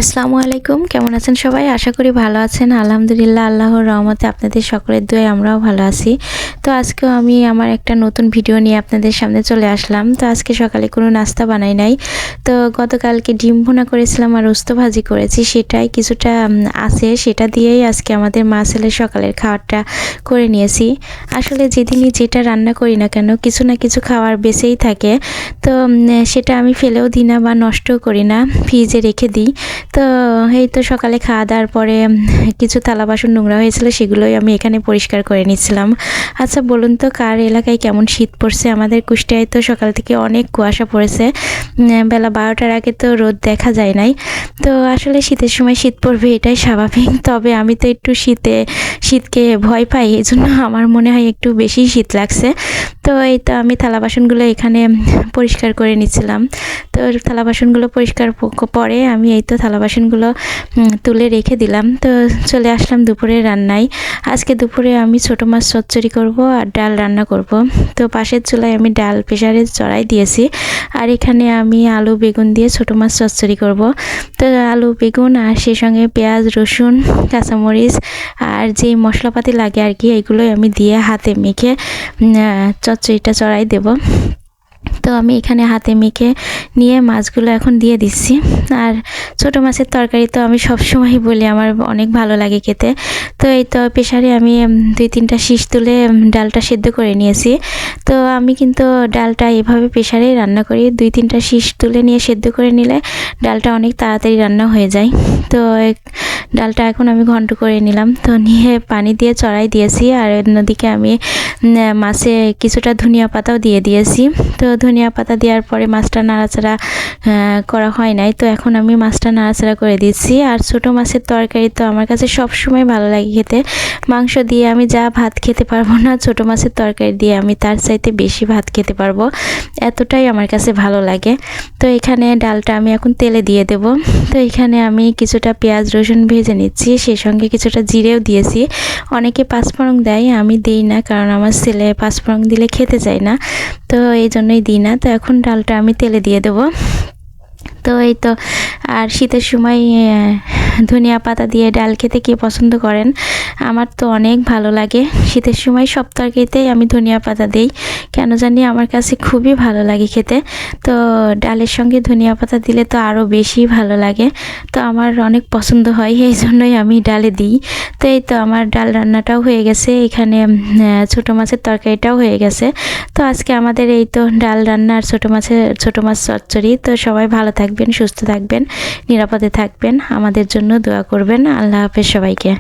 আসসালামু আলাইকুম, কেমন আছেন সবাই? আশা করি ভালো আছেন। আলহামদুলিল্লাহ, আল্লাহর রহমতে আপনাদের সকলের দোয়ায় আমরাও ভালো আছি। তো আজকেও আমি আমার একটা নতুন ভিডিও নিয়ে আপনাদের সামনে চলে আসলাম। তো আজকে সকালে কোনো নাস্তা বানাই নাই। তো গতকালকে ডিম ভুনা করেছিলাম আর উস্তো ভাজি করেছি, সেটাই কিছুটা আছে, সেটা দিয়েই আজকে আমাদের মা ছেলের সকালের খাবারটা করে নিয়েছি। আসলে যেদিনই যেটা রান্না করি না কেন, কিছু না কিছু খাবার বেঁচেই থাকে। তো সেটা আমি ফেলেও দিই না বা নষ্টও করি না, ফ্রিজে রেখে দিই। তো এই তো সকালে খাওয়া দাওয়ার পরে কিছু থালা বাসন নোংরা হয়েছিল, সেগুলোই আমি এখানে পরিষ্কার করে নিচ্ছিলাম। আচ্ছা বলুন তো, কার এলাকায় কেমন শীত পড়ছে? আমাদের কুষ্টিয়ায় তো সকাল থেকে অনেক কুয়াশা পড়েছে। বেলা 12টার আগে তো রোদ দেখা যায় নাই। তো আসলে শীতের সময় শীত পড়বে, এটাই স্বাভাবিক। তবে আমি তো একটু শীতকে ভয় পাই, এই জন্য আমার মনে হয় একটু বেশি শীত লাগছে। তো এই তো আমি থালা বাসনগুলো এখানে পরিষ্কার করে নিচ্ছিলাম। তো থালা বাসনগুলো পরিষ্কার পরে আমি এই তো থালা বাসনগুলো তুলে রেখে দিলাম। তো চলে আসলাম দুপুরের রান্নায়। আজকে দুপুরে আমি ছোটো মাছ চচ্চড়ি করব আর ডাল রান্না করব। তো পাশের চুলায় আমি ডাল প্রেসারে চড়াই দিয়েছি, আর এখানে আমি আলু বেগুন দিয়ে ছোটো মাছ চচ্চড়ি করব। তো আলু বেগুন আর সেই সঙ্গে পেঁয়াজ রসুন কাঁচামরিচ আর যে মশলাপাতি লাগে আর কি, এগুলোই আমি দিয়ে হাতে মেখে চচ্চড়িটা চড়াই দেব। তো আমি এখানে হাতে মেখে নিয়ে মাছগুলো এখন দিয়ে দিচ্ছি। আর ছোটো মাছের তরকারি তো আমি সবসময়ই বলি আমার অনেক ভালো লাগে খেতে। তো এই তো প্রেসারে আমি 2-3টা শীষ তুলে ডালটা সেদ্ধ করে নিয়েছি। তো আমি কিন্তু ডালটা এভাবে প্রেসারেই রান্না করি, 2-3টা শীষ তুলে নিয়ে সেদ্ধ করে নিলে ডালটা অনেক তাড়াতাড়ি রান্না হয়ে যায়। তো ডালটা এখন আমি ঘন্ট করে নিলাম, তো নিয়ে পানি দিয়ে চড়াই দিয়েছি। আর অন্যদিকে আমি মাছে কিছুটা ধনিয়া পাতাও দিয়ে দিয়েছি। তো ধনিয়া পাতা দেওয়ার পরে মাছটা নাড়াচাড়া করা হয় নাই, তো এখন আমি মাছটা নাড়াচাড়া করে দিচ্ছি। আর ছোটো মাছের তরকারি তো আমার কাছে সব সময় ভালো লাগে খেতে। মাংস দিয়ে আমি যা ভাত খেতে পারবো না, ছোটো মাছের তরকারি দিয়ে আমি তার চাইতে বেশি ভাত খেতে পারবো, এতটাই আমার কাছে ভালো লাগে। তো এখানে ডালটা আমি এখন তেলে দিয়ে দেব। তো এখানে আমি কিছুটা পেঁয়াজ রসুন ভেজে নিচ্ছি, সেই সঙ্গে কিছুটা জিরেও দিয়েছি। অনেকে পাঁচফোড়ন দেয়, আমি দিই না, কারণ আমার ছেলে পাঁচফোড়ন দিলে খেতে চায় না, তো এই জন্যই দিই না। তো এখন ডালটা আমি তেলে দিয়ে দেবো। তো এই তো, আর শীতের সময় ধনিয়া পাতা দিয়ে ডাল খেতে কে পছন্দ করেন? আমার তো অনেক ভালো লাগে। শীতের সময় সব তরকারিতেই আমি ধনিয়া পাতা দিই, কেন জানি আমার কাছে খুবই ভালো লাগে খেতে। তো ডালের সঙ্গে ধনিয়া পাতা দিলে তো আরও বেশি ভালো লাগে, তো আমার অনেক পছন্দ হয়, এই জন্যই আমি ডালে দিই। তো এই তো আমার ডাল রান্নাটাও হয়ে গেছে, এখানে ছোটো মাছের তরকারিটাও হয়ে গেছে। তো আজকে আমাদের এই তো ডাল রান্না আর ছোটো মাছ চচ্চড়ি। তো সবাই ভালো থাকবেন, সুস্থ থাকবেন, নিরাপদে থাকবেন, আমাদের জন্য দোয়া করবেন। আল্লাহ হাফেজ সবাইকে।